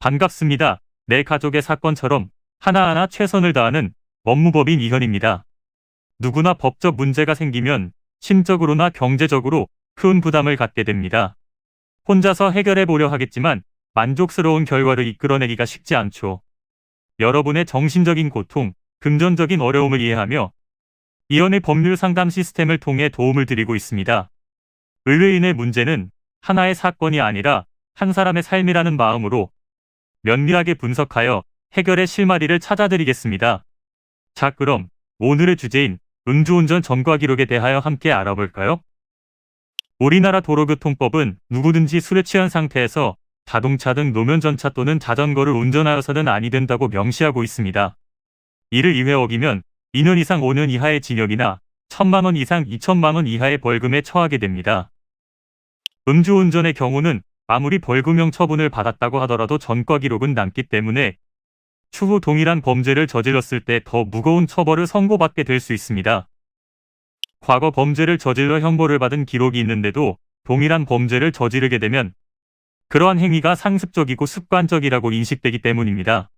반갑습니다. 내 가족의 사건처럼 하나하나 최선을 다하는 법무법인 이현입니다. 누구나 법적 문제가 생기면 심적으로나 경제적으로 큰 부담을 갖게 됩니다. 혼자서 해결해 보려 하겠지만 만족스러운 결과를 이끌어내기가 쉽지 않죠. 여러분의 정신적인 고통, 금전적인 어려움을 이해하며 이현의 법률 상담 시스템을 통해 도움을 드리고 있습니다. 의뢰인의 문제는 하나의 사건이 아니라 한 사람의 삶이라는 마음으로 면밀하게 분석하여 해결의 실마리를 찾아드리겠습니다. 자, 그럼 오늘의 주제인 음주운전 전과 기록에 대하여 함께 알아볼까요? 우리나라 도로교통법은 누구든지 술에 취한 상태에서 자동차 등 노면 전차 또는 자전거를 운전하여서는 아니 된다고 명시하고 있습니다. 이를 2회 어기면 2년 이상 5년 이하의 징역이나 1,000만 원 이상 2천만 원 이하의 벌금에 처하게 됩니다. 음주운전의 경우는 아무리 벌금형 처분을 받았다고 하더라도 전과 기록은 남기 때문에 추후 동일한 범죄를 저질렀을 때 더 무거운 처벌을 선고받게 될 수 있습니다. 과거 범죄를 저질러 형벌을 받은 기록이 있는데도 동일한 범죄를 저지르게 되면 그러한 행위가 상습적이고 습관적이라고 인식되기 때문입니다.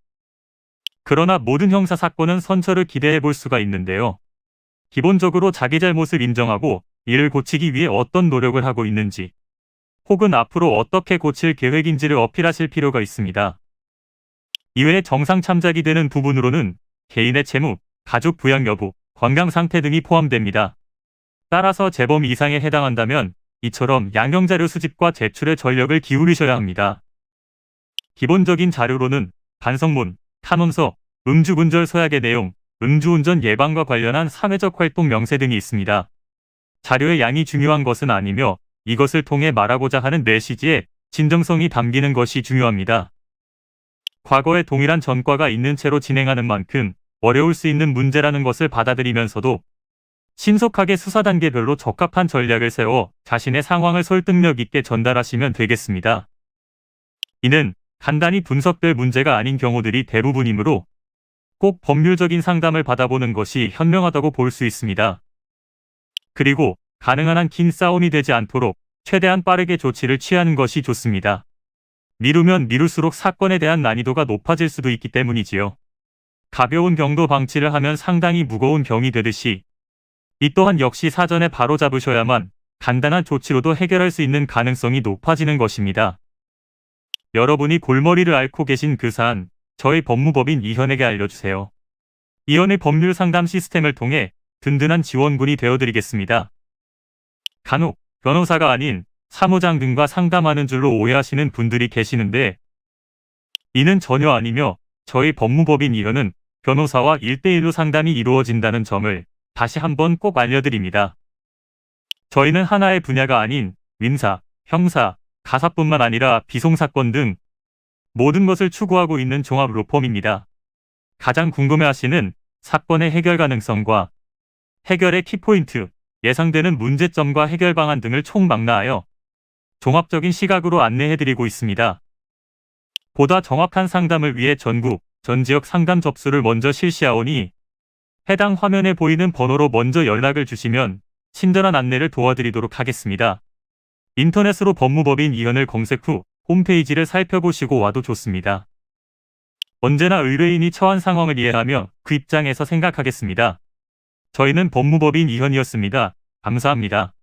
그러나 모든 형사 사건은 선처를 기대해 볼 수가 있는데요. 기본적으로 자기 잘못을 인정하고 이를 고치기 위해 어떤 노력을 하고 있는지 혹은 앞으로 어떻게 고칠 계획인지를 어필하실 필요가 있습니다. 이외에 정상 참작이 되는 부분으로는 개인의 채무, 가족 부양 여부, 건강 상태 등이 포함됩니다. 따라서 재범 이상에 해당한다면 이처럼 양형자료 수집과 제출에 전력을 기울이셔야 합니다. 기본적인 자료로는 반성문, 탄원서, 음주운전 서약의 내용, 음주운전 예방과 관련한 사회적 활동 명세 등이 있습니다. 자료의 양이 중요한 것은 아니며 이것을 통해 말하고자 하는 메시지의 진정성이 담기는 것이 중요합니다. 과거에 동일한 전과가 있는 채로 진행하는 만큼 어려울 수 있는 문제라는 것을 받아들이면서도 신속하게 수사 단계별로 적합한 전략을 세워 자신의 상황을 설득력 있게 전달하시면 되겠습니다. 이는 간단히 분석될 문제가 아닌 경우들이 대부분이므로 꼭 법률적인 상담을 받아보는 것이 현명하다고 볼 수 있습니다. 그리고 가능한 한 긴 싸움이 되지 않도록 최대한 빠르게 조치를 취하는 것이 좋습니다. 미루면 미룰수록 사건에 대한 난이도가 높아질 수도 있기 때문이지요. 가벼운 병도 방치를 하면 상당히 무거운 병이 되듯이 이 또한 역시 사전에 바로 잡으셔야만 간단한 조치로도 해결할 수 있는 가능성이 높아지는 것입니다. 여러분이 골머리를 앓고 계신 그 사안, 저희 법무법인 이현에게 알려주세요. 이현의 법률 상담 시스템을 통해 든든한 지원군이 되어드리겠습니다. 간혹 변호사가 아닌 사무장 등과 상담하는 줄로 오해하시는 분들이 계시는데 이는 전혀 아니며 저희 법무법인 이현은 변호사와 1대1로 상담이 이루어진다는 점을 다시 한번 꼭 알려드립니다. 저희는 하나의 분야가 아닌 민사, 형사, 가사뿐만 아니라 비송사건 등 모든 것을 추구하고 있는 종합 로펌입니다. 가장 궁금해하시는 사건의 해결 가능성과 해결의 키포인트, 예상되는 문제점과 해결 방안 등을 총망라하여 종합적인 시각으로 안내해드리고 있습니다. 보다 정확한 상담을 위해 전국, 전 지역 상담 접수를 먼저 실시하오니 해당 화면에 보이는 번호로 먼저 연락을 주시면 친절한 안내를 도와드리도록 하겠습니다. 인터넷으로 법무법인 이현을 검색 후 홈페이지를 살펴보시고 와도 좋습니다. 언제나 의뢰인이 처한 상황을 이해하며 그 입장에서 생각하겠습니다. 저희는 법무법인 이현이었습니다. 감사합니다.